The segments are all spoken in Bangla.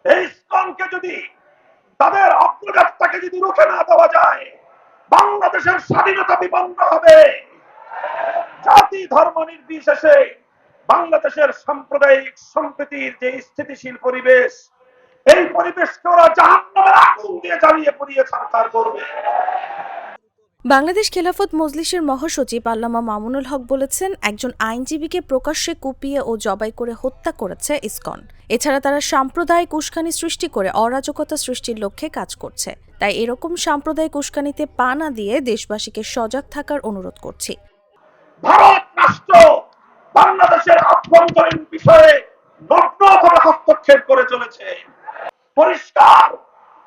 এই ইসকনকে যদি তাদের অগ্রযাত্রাকে যদি রুখে না দেওয়া যায়, বাংলাদেশের স্বাধীনতা বিপন্ন হবে। জাতি ধর্ম নির্বিশেষে বাংলাদেশের সাম্প্রদায়িক সম্প্রীতির যে স্থিতিশীল পরিবেশ, এই পরিবেশকে ওরা জাহান্নামের আগুন দিয়ে জ্বালিয়ে পুড়িয়ে ছারখার করবে। বাংলাদেশ খেলাফত মজলিসের মহাসচিব আল্লামা মামুনুল হক বলেছেন, একজন আইনজীবীকে প্রকাশ্যে কুপিয়ে ও জবাই করে হত্যা করেছে ইসকন। এছাড়া তারা সাম্প্রদায়িক উস্কানি সৃষ্টি করে অরাজকতা সৃষ্টির লক্ষ্যে কাজ করছে। তাই এরকম সাম্প্রদায়িক উস্কানিতে পা না দিয়ে দেশবাসীকে সজাগ থাকার অনুরোধ করছি। ভারত রাষ্ট্র বাংলাদেশের আভ্যন্তরীণ বিষয়ে নগ্নভাবে হস্তক্ষেপ করে চলেছে। পরিষ্কার,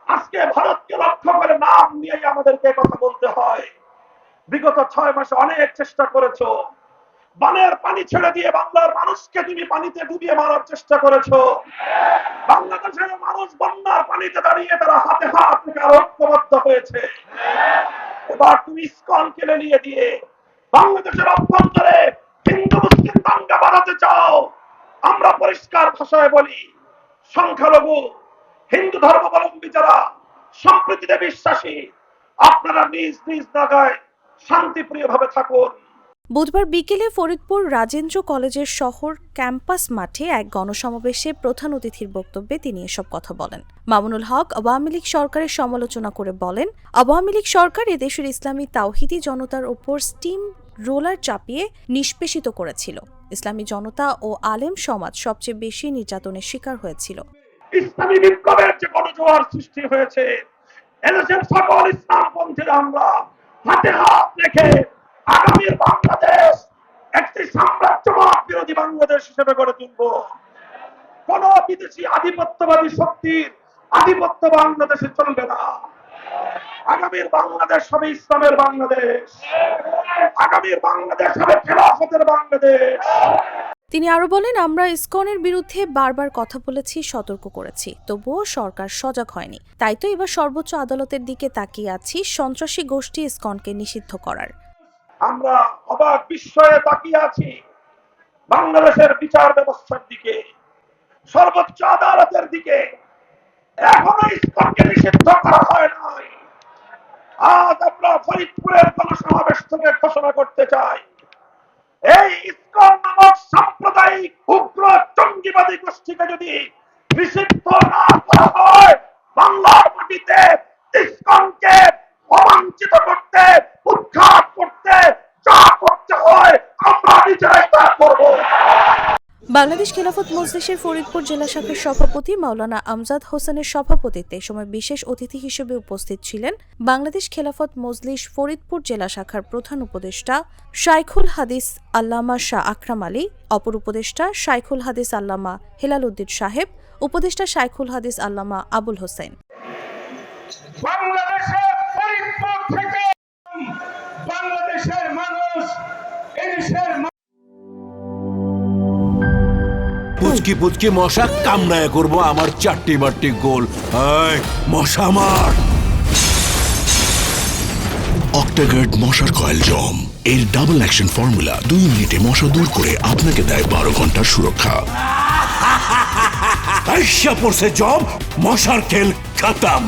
আজকে ভারতকে লক্ষ্য করে নাম নিয়েই আমাদেরকে কথা বলতে হয়। বিগত 6 মাসে অনেক চেষ্টা করেছো, বানের পানি ছেড়ে দিয়ে বাংলার মানুষকে তুমি পানিতে ডুবিয়ে মারার চেষ্টা করেছো। বাংলাদেশের মানুষ বন্যার পানিতে দাঁড়িয়ে তারা হাতে হাত রেখে ঐক্যবদ্ধ হয়েছে। এবার তুমি ইসকনকে নিয়ে দিয়ে বাংলাদেশের অভ্যন্তরে হিন্দু মুসলিম দাঙ্গা বাড়াতে চাও। আমরা পরিষ্কার ভাষায় বলি, সংখ্যালঘু হিন্দু ধর্মাবলম্বী যারা সম্প্রীতিতে বিশ্বাসী, আপনারা নিজ নিজ জায়গায় শান্তিপ্রিয় ভাবে থাকুন। বুধবার বিকেলে ফরিদপুর রাজেন্দ্র কলেজের শহর ক্যাম্পাস মাঠে এক গণসমাবেশে প্রধান অতিথির বক্তব্যে তিনি এসব কথা বলেন। মামুনুল হক আওয়ামী লীগ সরকারের সমালোচনা করে বলেন, আওয়ামী লীগ সরকার এদেশের ইসলামী তাওহিদি জনতার ওপর স্টিম রোলার চাপিয়ে নিষ্পেষিত করেছিল। ইসলামী জনতা ও আলেম সমাজ সবচেয়ে বেশি নির্যাতনের শিকার হয়েছিল। ইসলামী বিপ্লবের যে গণজোয়ার সৃষ্টি হয়েছে, এদেশের সকল ইসলামপন্থীরা আমরা হাতে হাত রেখে আগামীর বাংলাদেশ একটি সাম্রাজ্যবাদ বিরোধী বাংলাদেশ হিসেবে গড়ে তুলব। কোন বিদেশি আধিপত্যবাদী শক্তির আধিপত্য বাংলাদেশে চলবে না। আগামীর বাংলাদেশ হবে ইসলামের বাংলাদেশ, আগামীর বাংলাদেশ হবে খেলাফতের বাংলাদেশ। তিনি আরো বলেন, আমরা ইসকনের বিরুদ্ধে বারবার কথা বলেছি, সতর্ক করেছি, তবুও সরকার সজাগ হয়নি। তাই তো এবার সর্বোচ্চ আদালতের দিকে তাকিয়ে আছি সন্ত্রাসী গোষ্ঠী ইসকনকে নিষিদ্ধ করার। আমরা অবাক বিস্ময়ে তাকিয়ে আছি বাংলাদেশের বিচার ব্যবস্থার দিকে, সর্বোচ্চ আদালতের দিকে। এখনো ইসকনকে নিষিদ্ধ করা হয় নাই। আজ আমরা ফরিদপুরের গণসমাবেশ থেকে ঘোষণা করতে চাই, এই ইসকন নামক সাম্প্রদায়িক উগ্র জঙ্গিবাদী গোষ্ঠীকে যদি নিষিদ্ধ না করা হয়, বাংলার মাটিতে ইসকনকে অবাঞ্ছিত করতে, উৎখাত করতে যা করতে হয় আমরা নিজেরাই তা করব। বাংলাদেশ খেলাফত মজলিসের ফরিদপুর জেলা শাখার সভাপতি মাওলানা আমজাদ হোসেনের সভাপতিত্বে সময় বিশেষ অতিথি হিসেবে উপস্থিত ছিলেন বাংলাদেশ খেলাফত মজলিস ফরিদপুর জেলা শাখার প্রধান উপদেষ্টা শাইখুল হাদিস আল্লামা শাহ আকরাম আলী, অপর উপদেষ্টা শাইখুল হাদিস আল্লামা হেলাল উদ্দিন সাহেব, উপদেষ্টা শাইখুল হাদিস আল্লামা আবুল হোসেন। বাংলাদেশের মানুষ এদেশের পুচকি পুচকি মশা কামড়ায় করবো আমার 4টি গোল। মশা মার। অক্টাগার্ড মশার কয়েল জম এর ডাবল অ্যাকশন ফর্মুলা 2 মিনিটে মশা দূর করে আপনাকে দেয় 12 ঘন্টার সুরক্ষা। পড়ছে জম, মশার খেল খতম।